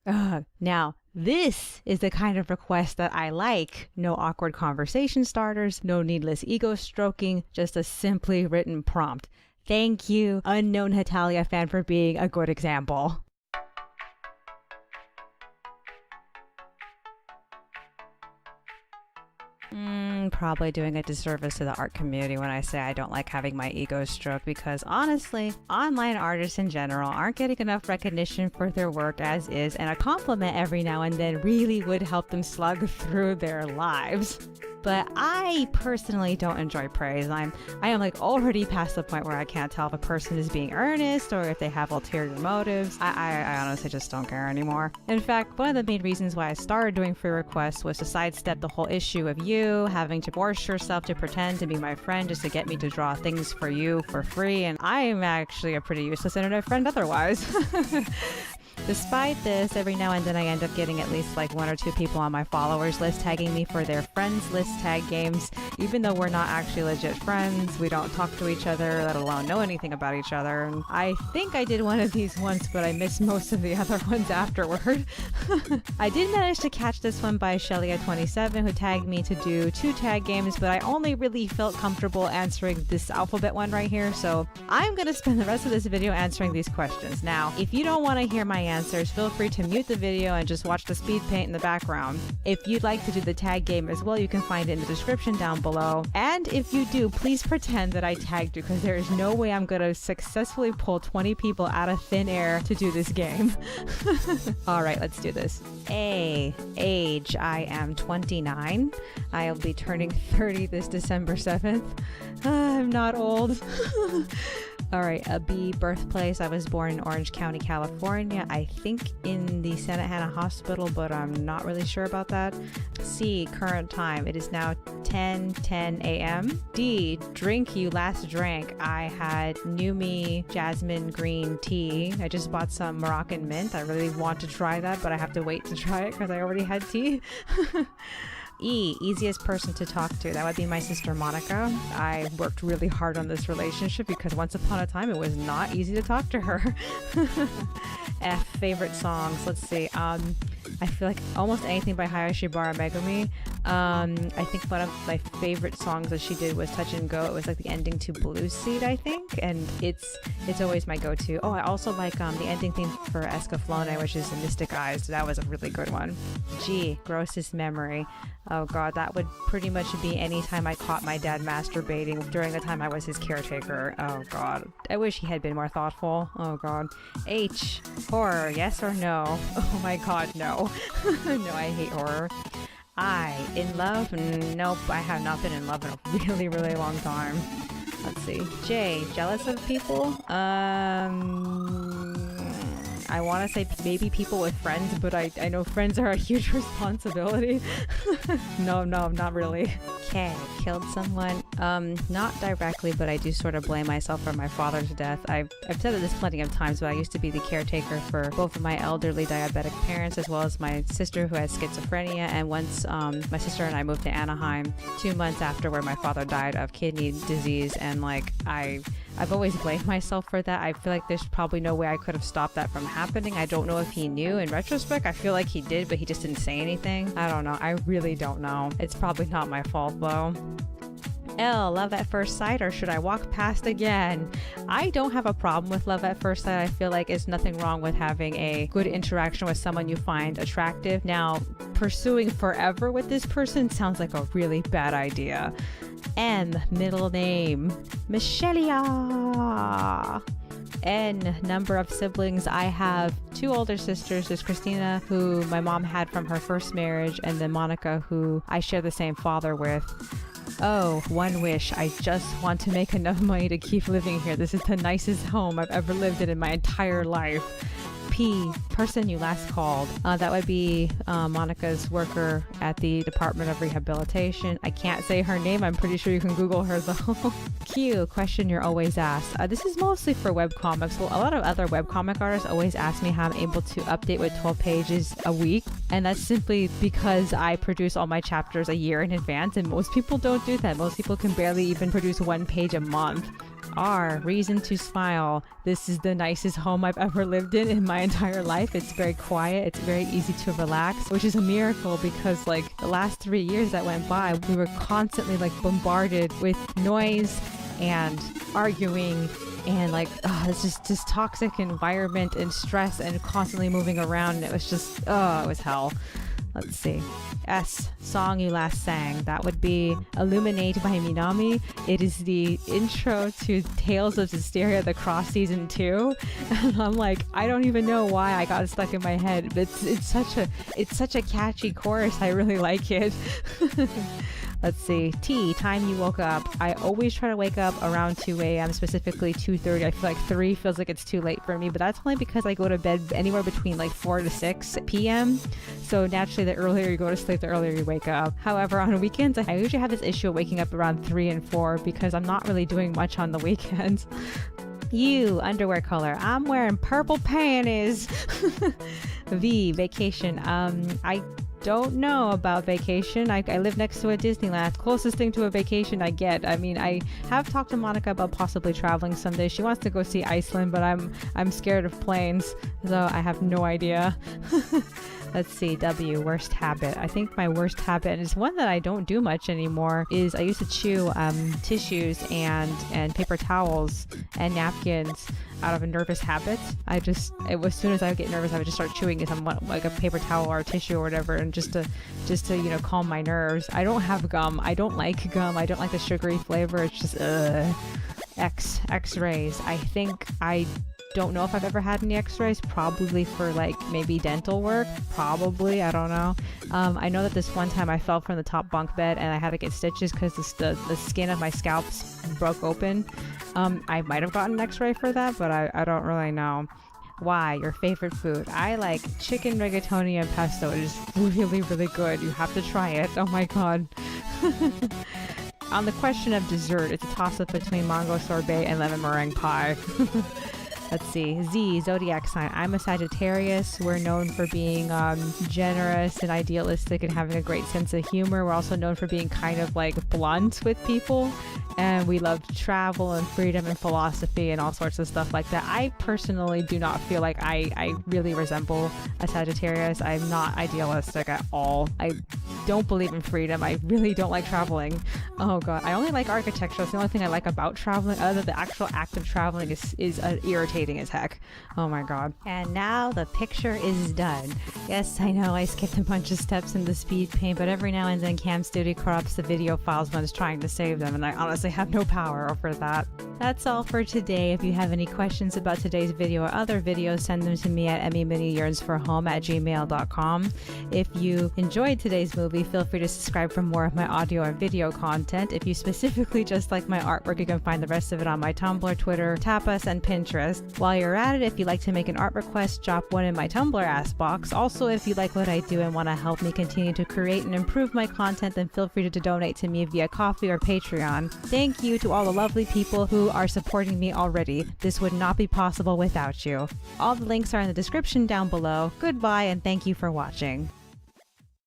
Now, this is the kind of request that I like. No awkward conversation starters, no needless ego stroking, just a simply written prompt. Thank you, unknownhetaliafan, for being a good example. Probably doing a disservice to the art community when I say I don't like having my ego stroked, because honestly, online artists in general aren't getting enough recognition for their work as is, and a compliment every now and then really would help them slug through their lives. But I personally don't enjoy praise. I am like already past the point where I can't tell if a person is being earnest or if they have ulterior motives. I honestly just don't care anymore. In fact, one of the main reasons why I started doing free requests was to sidestep the whole issue of you having to force yourself to pretend to be my friend just to get me to draw things for you for free, and I am actually a pretty useless internet friend otherwise. Despite this, every now and then I end up getting at least like 1 or 2 people on my followers list tagging me for their friends list tag games. Even though we're not actually legit friends, we don't talk to each other, let alone know anything about each other. And I think I did one of these once, but I missed most of the other ones afterward. I did manage to catch this one by Shellia27, who tagged me to do 2 tag games, but I only really felt comfortable answering this alphabet one right here, so I'm gonna spend the rest of this video answering these questions. Now, if you don't want to hear my answers, feel free to mute the video and just watch the speed paint in the background. If you'd like to do the tag game as well, you can find it in the description down below. And if you do, please pretend that I tagged you, because there is no way I'm gonna successfully pull 20 people out of thin air to do this game. Alright, let's do this. Age, I am 29. I'll be turning 30 this December 7th. I'm not old. Alright, B, birthplace. I was born in Orange County, California. I think in the Santa Ana Hospital, but I'm not really sure about that. C, current time. It is now 10:10 a.m. D, drink you last drank. I had New Me Jasmine Green Tea. I just bought some Moroccan mint. I really want to try that, but I have to wait to try it because I already had tea. E, easiest person to talk to. That would be my sister Monica. I worked really hard on this relationship because once upon a time it was not easy to talk to her. F, favorite songs. Let's see. I feel like almost anything by Hayashibara Megumi. I think one of my favorite songs that she did was Touch and Go. It was like the ending to Blue Seed, I think, and it's always my go-to. Oh, I also like the ending theme for Escaflowne, which is Mystic Eyes. That was a really good one. G, grossest memory. Oh god, that would pretty much be any time I caught my dad masturbating during the time I was his caretaker. Oh god, I wish he had been more thoughtful. Oh god. H, horror, yes or no? Oh my god, no. No, I hate horror. I, in love? Nope, I have not been in love in a really, really long time. Let's see. J, jealous of people? I want to say maybe people with friends, but I know friends are a huge responsibility. No, not really. K, killed someone? Not directly, but I do sort of blame myself for my father's death. I've said this plenty of times, but I used to be the caretaker for both of my elderly diabetic parents, as well as my sister who has schizophrenia. And once my sister and I moved to Anaheim 2 months after where my father died of kidney disease, and like I've always blamed myself for that. I feel like there's probably no way I could have stopped that from happening. I don't know if he knew. In retrospect, I feel like he did, but he just didn't say anything. I don't know. I really don't know. It's probably not my fault though. L, love at first sight, or should I walk past again? I don't have a problem with love at first sight. I feel like it's nothing wrong with having a good interaction with someone you find attractive. Now, pursuing forever with this person sounds like a really bad idea. N, middle name, Michelia. N, number of siblings. I have 2 older sisters. There's Christina, who my mom had from her first marriage, and then Monica, who I share the same father with. Oh, one wish. I just want to make enough money to keep living here. This is the nicest home I've ever lived in my entire life. P, person you last called. That would be Monica's worker at the Department of Rehabilitation. I can't say her name. I'm pretty sure you can Google her though. Q, question you're always asked. This is mostly for webcomics. Well, a lot of other webcomic artists always ask me how I'm able to update with 12 pages a week. And that's simply because I produce all my chapters a year in advance, and most people don't do that. Most people can barely even produce 1 page a month. are reason to smile. This is the nicest home I've ever lived in my entire life. It's very quiet. It's very easy to relax, which is a miracle because like the last 3 years that went by, we were constantly like bombarded with noise and arguing and like it's just this toxic environment and stress and constantly moving around, and it was just it was hell. Let's see. S, song you last sang. That would be Illuminate by Minami. It is the intro to Tales of Hysteria the Cross Season 2. And I'm like, I don't even know why I got it stuck in my head, but it's such a catchy chorus. I really like it. Let's see. T, time you woke up. I always try to wake up around 2 a.m., specifically 2:30. I feel like 3 feels like it's too late for me, but that's only because I go to bed anywhere between like 4 to 6 p.m. So naturally, the earlier you go to sleep, the earlier you wake up. However, on weekends, I usually have this issue of waking up around 3 and 4 because I'm not really doing much on the weekends. U, underwear color. I'm wearing purple panties. V, vacation. I don't know about vacation. I live next to a Disneyland. Closest thing to a vacation I get. I mean, I have talked to Monica about possibly traveling someday. She wants to go see Iceland, but I'm scared of planes, so I have no idea. Let's see. W, worst habit. I think my worst habit is one that I don't do much anymore is I used to chew tissues and paper towels and napkins out of a nervous habit. As soon as I would get nervous, I would just start chewing like a paper towel or a tissue or whatever, and just to calm my nerves. I don't have gum. I don't like gum. I don't like the sugary flavor. It's just X-rays. I think I don't know if I've ever had any x-rays, probably for like maybe dental work, probably, I don't know. I know that this one time I fell from the top bunk bed and I had to get stitches because the skin of my scalp broke open. I might have gotten an x-ray for that, but I don't really know. Why? Your favorite food? I like chicken rigatoni and pesto. It is really, really good. You have to try it. Oh my god. On the question of dessert, it's a toss-up between mango sorbet and lemon meringue pie. Let's see. Z, zodiac sign. I'm a Sagittarius. We're known for being generous and idealistic and having a great sense of humor. We're also known for being kind of like blunt with people. And we love travel and freedom and philosophy and all sorts of stuff like that. I personally do not feel like I really resemble a Sagittarius. I'm not idealistic at all. I don't believe in freedom. I really don't like traveling. Oh god. I only like architecture. That's the only thing I like about traveling, other than the actual act of traveling is irritating as heck. Oh my god. And now the picture is done. Yes, I know I skipped a bunch of steps in the speed paint, but every now and then Cam Studio corrupts the video files when it's trying to save them, and I honestly have no power over that. That's all for today. If you have any questions about today's video or other videos, send them to me at Amymoneyearnsforhome@gmail.com. If you enjoyed today's movie, feel free to subscribe for more of my audio and video content. If you specifically just like my artwork, you can find the rest of it on my Tumblr, Twitter, Tapas, and Pinterest. While you're at it, if you'd like to make an art request, drop one in my Tumblr ask box. Also, if you like what I do and want to help me continue to create and improve my content, then feel free to donate to me via Ko-fi or Patreon. Thank you to all the lovely people who are supporting me already. This would not be possible without you. All the links are in the description down below. Goodbye and thank you for watching.